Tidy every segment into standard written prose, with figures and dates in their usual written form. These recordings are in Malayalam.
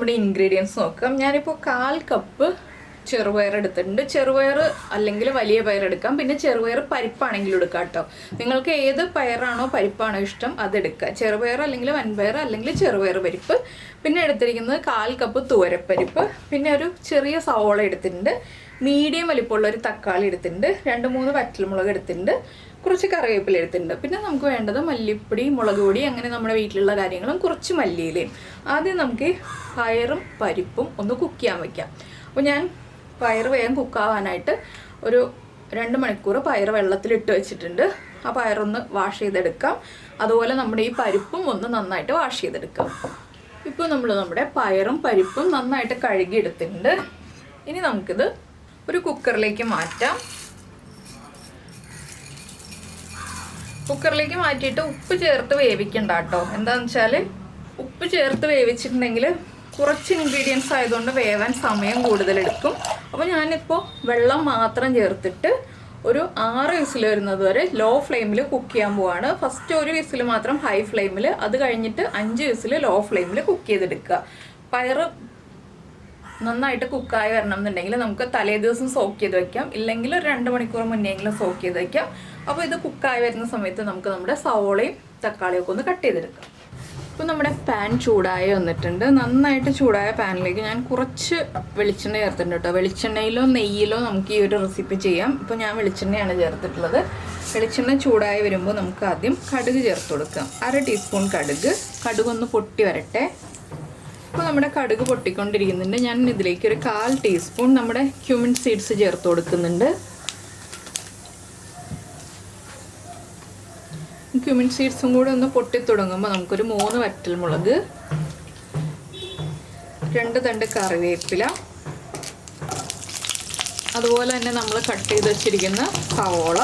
നമ്മുടെ ഇൻഗ്രീഡിയൻസ് നോക്കാം. ഞാനിപ്പോൾ 1/4 കപ്പ് ചെറുപയർ എടുത്തിട്ടുണ്ട്. ചെറുപയർ അല്ലെങ്കിൽ വലിയ പയർ എടുക്കാം, പിന്നെ ചെറുപയർ പരിപ്പാണെങ്കിലും എടുക്കാം കേട്ടോ. നിങ്ങൾക്ക് ഏത് പയറാണോ പരിപ്പാണോ ഇഷ്ടം അതെടുക്കുക. ചെറുപയർ അല്ലെങ്കിൽ വൻപയർ അല്ലെങ്കിൽ ചെറുപയർ പരിപ്പ്. പിന്നെ എടുത്തിരിക്കുന്നത് 1/4 കപ്പ് തുവരപ്പരിപ്പ്, പിന്നെ ഒരു ചെറിയ സവോള എടുത്തിട്ടുണ്ട്, മീഡിയം വലിപ്പമുള്ള ഒരു തക്കാളി എടുത്തിട്ടുണ്ട്, 2-3 വറ്റൽമുളക് എടുത്തിട്ടുണ്ട്, കുറച്ച് കറിവേപ്പില എടുത്തിട്ടുണ്ട്. പിന്നെ നമുക്ക് വേണ്ടത് മല്ലിപ്പൊടി, മുളക് പൊടി, അങ്ങനെ നമ്മുടെ വീട്ടിലുള്ള കാര്യങ്ങളും കുറച്ച് മല്ലിയിലയും. ആദ്യം നമുക്ക് പയറും പരിപ്പും ഒന്ന് കുക്ക് ചെയ്യാൻ വയ്ക്കാം. അപ്പോൾ ഞാൻ പയർ വേഗം കുക്കാവാനായിട്ട് ഒരു 2 മണിക്കൂർ പയർ വെള്ളത്തിലിട്ട് വെച്ചിട്ടുണ്ട്. ആ പയറൊന്ന് വാഷ് ചെയ്തെടുക്കാം. അതുപോലെ നമ്മുടെ ഈ പരിപ്പും ഒന്ന് നന്നായിട്ട് വാഷ് ചെയ്തെടുക്കാം. ഇപ്പോൾ നമ്മൾ നമ്മുടെ പയറും പരിപ്പും നന്നായിട്ട് കഴുകിയെടുത്തിട്ടുണ്ട്. ഇനി നമുക്കിത് ഒരു കുക്കറിലേക്ക് മാറ്റാം. കുക്കറിലേക്ക് മാറ്റിയിട്ട് ഉപ്പ് ചേർത്ത് വേവിക്കണ്ട കേട്ടോ. എന്താണെന്ന് വെച്ചാൽ ഉപ്പ് ചേർത്ത് വേവിച്ചിട്ടുണ്ടെങ്കിൽ കുറച്ച് ഇൻഗ്രീഡിയൻസ് ആയതുകൊണ്ട് വേവാൻ സമയം കൂടുതലെടുക്കും. അപ്പോൾ ഞാനിപ്പോൾ വെള്ളം മാത്രം ചേർത്തിട്ട് ഒരു 6 വിസിൽ വരുന്നത് വരെ ലോ ഫ്ലെയിമിൽ കുക്ക് ചെയ്യാൻ പോവാണ്. ഫസ്റ്റ് ഒരു വിസിൽ മാത്രം ഹൈ ഫ്ലെയിമിൽ, അത് കഴിഞ്ഞിട്ട് 5 വിസിൽ ലോ ഫ്ലെയിമിൽ കുക്ക് ചെയ്തെടുക്കുക. പയർ നന്നായിട്ട് കുക്കായി വരണം എന്നുണ്ടെങ്കിൽ നമുക്ക് തലേ ദിവസം സോക്ക് ചെയ്ത് വെക്കാം, ഇല്ലെങ്കിൽ ഒരു 2 മണിക്കൂർ മുന്നെങ്കിലും സോക്ക് ചെയ്ത് വെക്കാം. അപ്പോൾ ഇത് കുക്കായി വരുന്ന സമയത്ത് നമുക്ക് നമ്മുടെ സവോളയും തക്കാളിയും ഒക്കെ ഒന്ന് കട്ട് ചെയ്തെടുക്കാം. ഇപ്പോൾ നമ്മുടെ പാൻ ചൂടായി വന്നിട്ടുണ്ട്. നന്നായിട്ട് ചൂടായ പാനിലേക്ക് ഞാൻ കുറച്ച് വെളിച്ചെണ്ണ ചേർത്തിട്ടുണ്ട് കേട്ടോ. വെളിച്ചെണ്ണയിലോ നെയ്യിലോ നമുക്ക് ഈ ഒരു റെസിപ്പി ചെയ്യാം. ഇപ്പോൾ ഞാൻ വെളിച്ചെണ്ണയാണ് ചേർത്തിട്ടുള്ളത്. വെളിച്ചെണ്ണ ചൂടായി വരുമ്പോൾ നമുക്ക് ആദ്യം കടുക് ചേർത്ത് കൊടുക്കാം. 1/2 ടീസ്പൂൺ കടുകൊന്ന് പൊട്ടി വരട്ടെ. ഇപ്പോൾ നമ്മുടെ കടുക് പൊട്ടിക്കൊണ്ടിരിക്കുന്നുണ്ട്. ഞാൻ ഇതിലേക്ക് ഒരു 1/4 ടീസ്പൂൺ നമ്മുടെ ക്യുമിൻ സീഡ്സ് ചേർത്ത് കൊടുക്കുന്നുണ്ട്. ക്യുമിൻ സീഡ്സും കൂടെ ഒന്ന് പൊട്ടിത്തുടങ്ങുമ്പോൾ നമുക്കൊരു 3 വറ്റൽമുളക്, 2 തണ്ട് കറിവേപ്പില, അതുപോലെ തന്നെ നമ്മൾ കട്ട് ചെയ്ത് വെച്ചിരിക്കുന്ന സവോള,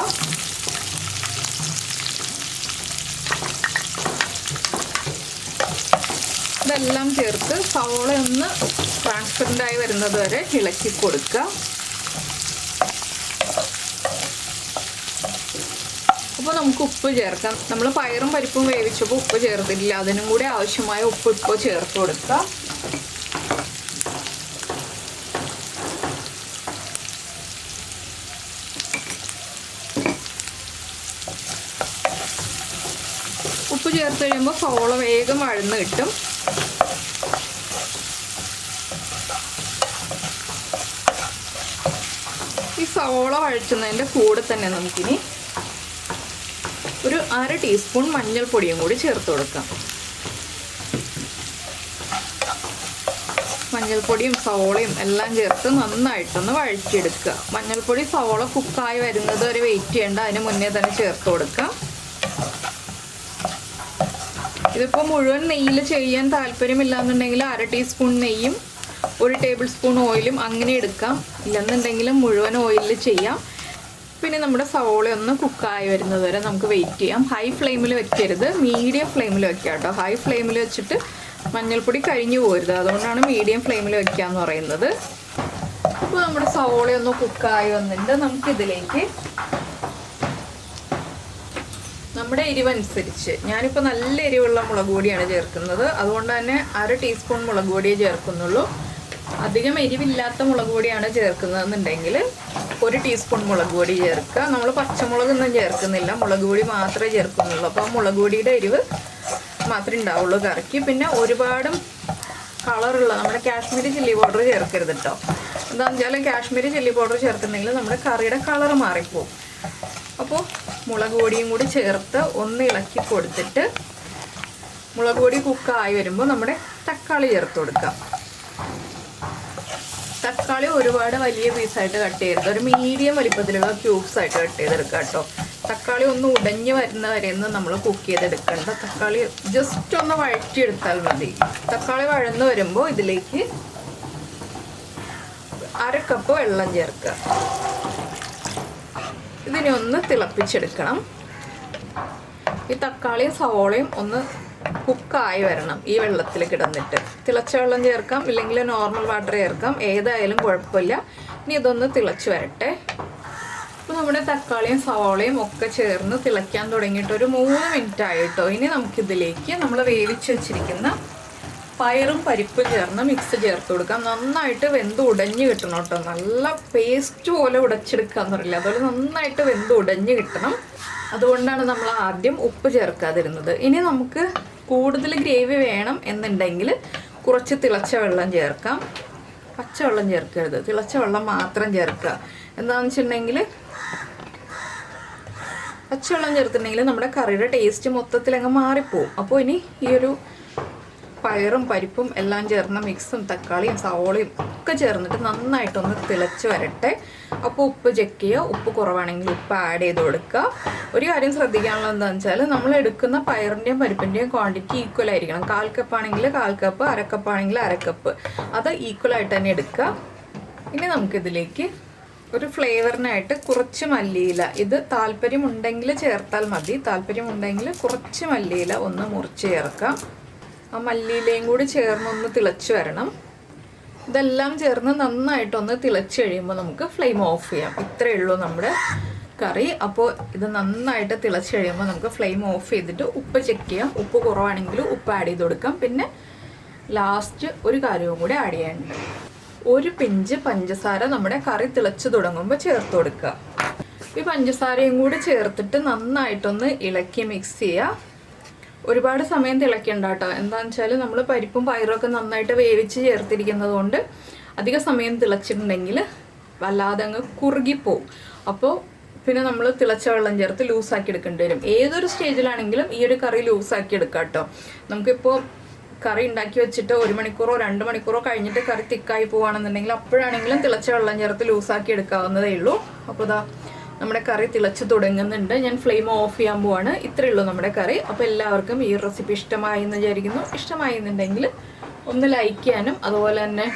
ഇതെല്ലാം ചേർത്ത് സവോള ഒന്ന് ട്രാൻസ്പെറൻ്റായി വരുന്നത് വരെ ഇളക്കി കൊടുക്കുക. അപ്പോൾ നമുക്ക് ഉപ്പ് ചേർക്കാം. നമ്മൾ പയറും പരിപ്പും വേവിച്ചപ്പോൾ ഉപ്പ് ചേർത്തിട്ടില്ല, അതിനും കൂടി ആവശ്യമായ ഉപ്പ് ഇപ്പോൾ ചേർത്ത് കൊടുക്കുക. ഉപ്പ് ചേർത്ത് കഴിയുമ്പോൾ സവോള വേഗം വഴന്ന് കിട്ടും. ഈ സവോള വഴറ്റുന്നതിൻ്റെ കൂടെ തന്നെ നമുക്കിനി ഒരു 1/2 ടീസ്പൂൺ മഞ്ഞൾപ്പൊടിയും കൂടി ചേർത്ത് കൊടുക്കാം. മഞ്ഞൾപ്പൊടിയും സവോളയും എല്ലാം ചേർത്ത് നന്നായിട്ടൊന്ന് വഴറ്റിയെടുക്കുക. മഞ്ഞൾപ്പൊടി സവോള കുക്കായി വരുന്നത് വരെ വെയിറ്റ് ചെയ്യേണ്ട, അതിന് മുന്നേ തന്നെ ചേർത്ത് കൊടുക്കാം. ഇതിപ്പോൾ മുഴുവൻ നെയ്യിൽ ചെയ്യാൻ താല്പര്യമില്ലാന്നുണ്ടെങ്കിൽ 1/2 ടീസ്പൂൺ നെയ്യും 1 ടേബിൾ സ്പൂൺ ഓയിലും അങ്ങനെ എടുക്കാം. ഇല്ലെന്നുണ്ടെങ്കിലും മുഴുവൻ ഓയിലിൽ ചെയ്യാം. പിന്നെ നമ്മുടെ സവോള ഒന്ന് കുക്കായി വരുന്നത് വരെ നമുക്ക് വെയിറ്റ് ചെയ്യാം. ഹൈ ഫ്ലെയിമിൽ വെക്കരുത്, മീഡിയം ഫ്ലെയിമിൽ വെക്കുക കേട്ടോ. ഹൈ ഫ്ലെയിമിൽ വെച്ചിട്ട് മഞ്ഞൾപ്പൊടി കരിഞ്ഞു പോരുത്, അതുകൊണ്ടാണ് മീഡിയം ഫ്ലെയിമിൽ വെക്കാന്ന് പറയുന്നത്. അപ്പോൾ നമ്മുടെ സവോള ഒന്ന് കുക്കായി വന്നിട്ട് നമുക്കിതിലേക്ക് നമ്മുടെ എരിവനുസരിച്ച്, ഞാനിപ്പോൾ നല്ല എരിവുള്ള മുളക് പൊടിയാണ് ചേർക്കുന്നത്, അതുകൊണ്ട് തന്നെ 1/2 ടീസ്പൂൺ മുളക് പൊടിയേ ചേർക്കുന്നുള്ളൂ. അധികം എരിവില്ലാത്ത മുളക് പൊടിയാണ് ചേർക്കുന്നതെന്നുണ്ടെങ്കിൽ 1 ടീസ്പൂൺ മുളക് പൊടി ചേർക്കുക. നമ്മൾ പച്ചമുളകൊന്നും ചേർക്കുന്നില്ല, മുളക് പൊടി മാത്രമേ ചേർക്കുന്നുള്ളൂ. അപ്പോൾ മുളക് പൊടിയുടെ എരിവ് മാത്രമേ ഉണ്ടാവുള്ളൂ കറിക്ക്. പിന്നെ ഒരുപാടും കളറുള്ള നമ്മുടെ കാശ്മീരി ചില്ലി പൗഡർ ചേർക്കരുത് കേട്ടോ. എന്താണെന്ന് വെച്ചാൽ കാശ്മീരി ചില്ലി പൗഡർ ചേർക്കുന്നെങ്കിൽ നമ്മുടെ കറിയുടെ കളർ മാറിപ്പോവും. അപ്പോൾ മുളക് പൊടിയും കൂടി ചേർത്ത് ഒന്ന് ഇളക്കി കൊടുത്തിട്ട് മുളക് പൊടി കുക്കായി വരുമ്പോൾ നമ്മുടെ തക്കാളി ചേർത്ത് കൊടുക്കാം. തക്കാളി ഒരുപാട് വലിയ പീസായിട്ട് കട്ട് ചെയ്യരുത്, ഒരു മീഡിയം വലിപ്പത്തിലുള്ള ക്യൂബ്സ് ആയിട്ട് കട്ട് ചെയ്തെടുക്കുക കേട്ടോ. തക്കാളി ഒന്ന് ഉടഞ്ഞ് വരുന്ന വരെയൊന്നും നമ്മൾ കുക്ക് ചെയ്തെടുക്കേണ്ട. തക്കാളി ജസ്റ്റ് ഒന്ന് വഴറ്റിയെടുത്താൽ മതി. തക്കാളി വഴന്ന് വരുമ്പോൾ ഇതിലേക്ക് 1/2 കപ്പ് വെള്ളം ചേർക്കുക. ഇതിനെ ഒന്ന് തിളപ്പിച്ചെടുക്കണം. ഈ തക്കാളിയും സവോളയും ഒന്ന് കുക്കായി വരണം ഈ വെള്ളത്തിൽ കിടന്നിട്ട്. തിളച്ച വെള്ളം ചേർക്കാം, ഇല്ലെങ്കിൽ നോർമൽ വാട്ടർ ചേർക്കാം, ഏതായാലും കുഴപ്പമില്ല. ഇനി ഇതൊന്ന് തിളച്ച് വരട്ടെ. അപ്പോൾ നമ്മുടെ തക്കാളിയും സവോളയും ഒക്കെ ചേർന്ന് തിളയ്ക്കാൻ തുടങ്ങിയിട്ട് ഒരു 3 മിനിറ്റ് ആയിട്ടോ. ഇനി നമുക്കിതിലേക്ക് നമ്മൾ വേവിച്ച് വെച്ചിരിക്കുന്ന പയറും പരിപ്പും ചേർന്ന് മിക്സ് ചേർത്ത് കൊടുക്കാം. നന്നായിട്ട് വെന്ത് ഉടഞ്ഞ് കിട്ടണം കേട്ടോ. നല്ല പേസ്റ്റ് പോലെ ഉടച്ചെടുക്കാന്ന് പറയില്ല, അതുപോലെ നന്നായിട്ട് വെന്ത് ഉടഞ്ഞ് കിട്ടണം. അതുകൊണ്ടാണ് നമ്മൾ ആദ്യം ഉപ്പ് ചേർക്കാതിരുന്നത്. ഇനി നമുക്ക് കൂടുതൽ ഗ്രേവി വേണം എന്നുണ്ടെങ്കിൽ കുറച്ച് തിളച്ച വെള്ളം ചേർക്കാം. പച്ചവെള്ളം ചേർക്കരുത്, തിളച്ച വെള്ളം മാത്രം ചേർക്കുക. എന്താണെന്ന് വെച്ചിട്ടുണ്ടെങ്കിൽ പച്ചവെള്ളം ചേർത്തിട്ടുണ്ടെങ്കിൽ നമ്മുടെ കറിയുടെ ടേസ്റ്റ് മൊത്തത്തിൽ അങ്ങ് മാറിപ്പോവും. അപ്പോൾ ഇനി ഈ ഒരു പയറും പരിപ്പും എല്ലാം ചേർന്ന മിക്സും തക്കാളിയും സവോളയും ഒക്കെ ചേർന്നിട്ട് നന്നായിട്ടൊന്ന് തിളച്ച് വരട്ടെ. അപ്പോൾ ഉപ്പ് ചെക്ക് ചെയ്യുക, ഉപ്പ് കുറവാണെങ്കിൽ ഉപ്പ് ആഡ് ചെയ്ത് കൊടുക്കുക. ഒരു കാര്യം ശ്രദ്ധിക്കാനുള്ളത് എന്താണെന്ന് വെച്ചാൽ നമ്മൾ എടുക്കുന്ന പയറിൻ്റെയും പരിപ്പിൻ്റെയും ക്വാണ്ടിറ്റി ഈക്വൽ ആയിരിക്കണം. 1/4 കപ്പാണെങ്കിൽ 1/4 കപ്പ്, 1/2 കപ്പാണെങ്കിൽ 1/2 കപ്പ്, അത് ഈക്വലായിട്ട് തന്നെ എടുക്കുക. ഇനി നമുക്കിതിലേക്ക് ഒരു ഫ്ലേവറിനായിട്ട് കുറച്ച് മല്ലിയില, ഇത് താല്പര്യമുണ്ടെങ്കിൽ ചേർത്താൽ മതി. താല്പര്യമുണ്ടെങ്കിൽ കുറച്ച് മല്ലിയില ഒന്ന് മുറിച്ച് ചേർക്കാം. ആ മല്ലിയിലയും കൂടി ചേർന്നൊന്ന് തിളച്ച് വരണം. ഇതെല്ലാം ചേർന്ന് നന്നായിട്ടൊന്ന് തിളച്ച് കഴിയുമ്പോൾ നമുക്ക് ഫ്ലെയിം ഓഫ് ചെയ്യാം. ഇത്രയേ ഉള്ളൂ നമ്മുടെ കറി. അപ്പോൾ ഇത് നന്നായിട്ട് തിളച്ച് കഴിയുമ്പോൾ നമുക്ക് ഫ്ലെയിം ഓഫ് ചെയ്തിട്ട് ഉപ്പ് ചെക്ക് ചെയ്യാം. ഉപ്പ് കുറവാണെങ്കിൽ ഉപ്പ് ആഡ് ചെയ്ത് കൊടുക്കാം. പിന്നെ ലാസ്റ്റ് ഒരു കാര്യവും കൂടി ആഡ് ചെയ്യാനുണ്ട്. ഒരു പിഞ്ച് പഞ്ചസാര നമ്മുടെ കറി തിളച്ച് തുടങ്ങുമ്പോൾ ചേർത്ത് കൊടുക്കുക. ഈ പഞ്ചസാരയും കൂടി ചേർത്തിട്ട് നന്നായിട്ടൊന്ന് ഇളക്കി മിക്സ് ചെയ്യുക. ഒരുപാട് സമയം തിളയ്ക്കണ്ട കേട്ടോ. എന്താണെന്ന് വെച്ചാൽ നമ്മൾ പരിപ്പും പയറൊക്കെ നന്നായിട്ട് വേവിച്ച് ചേർത്തിരിക്കുന്നത് കൊണ്ട് അധിക സമയം തിളച്ചിട്ടുണ്ടെങ്കിൽ വല്ലാതെ അങ്ങ് കുറുകിപ്പോവും. അപ്പോൾ പിന്നെ നമ്മൾ തിളച്ച വെള്ളം ചേർത്ത് ലൂസാക്കി എടുക്കേണ്ടി വരും. ഏതൊരു സ്റ്റേജിലാണെങ്കിലും ഈ ഒരു കറി ലൂസാക്കി എടുക്കാം കേട്ടോ. നമുക്കിപ്പോൾ കറി ഉണ്ടാക്കി വെച്ചിട്ട് 1 മണിക്കൂറോ 2 മണിക്കൂറോ കഴിഞ്ഞിട്ട് കറി തിക്കായി പോവുകയാണെന്നുണ്ടെങ്കിൽ അപ്പോഴാണെങ്കിലും തിളച്ച വെള്ളം ചേർത്ത് ലൂസാക്കി എടുക്കാവുന്നതേ ഉള്ളൂ. അപ്പോൾ ഇതാ നമ്മുടെ കറി തിളച്ച് തുടങ്ങുന്നുണ്ട്. ഞാൻ ഫ്ലെയിം ഓഫ് ചെയ്യാൻ പോവാണ്. ഇത്രയേ ഉള്ളൂ നമ്മുടെ കറി. അപ്പോൾ എല്ലാവർക്കും ഈ റെസിപ്പി ഇഷ്ടമായി എന്ന് വിചാരിക്കുന്നു. ഇഷ്ടമായി എന്നുണ്ടെങ്കിൽ ഒന്ന് ലൈക്ക് ചെയ്യാനും അതുപോലെ തന്നെ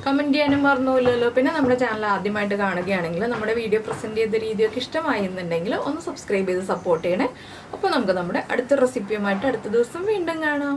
കമൻറ്റ് ചെയ്യാനും മറന്നുമില്ലല്ലോ. പിന്നെ നമ്മുടെ ചാനൽ ആദ്യമായിട്ട് കാണുകയാണെങ്കിൽ നമ്മുടെ വീഡിയോ പ്രസൻറ്റ് ചെയ്ത രീതിയൊക്കെ ഇഷ്ടമായി എന്നുണ്ടെങ്കിൽ ഒന്ന് സബ്സ്ക്രൈബ് ചെയ്ത് സപ്പോർട്ട് ചെയ്യണേ. അപ്പോൾ നമുക്ക് നമ്മുടെ അടുത്ത റെസിപ്പിയുമായിട്ട് അടുത്ത ദിവസം വീണ്ടും കാണാം.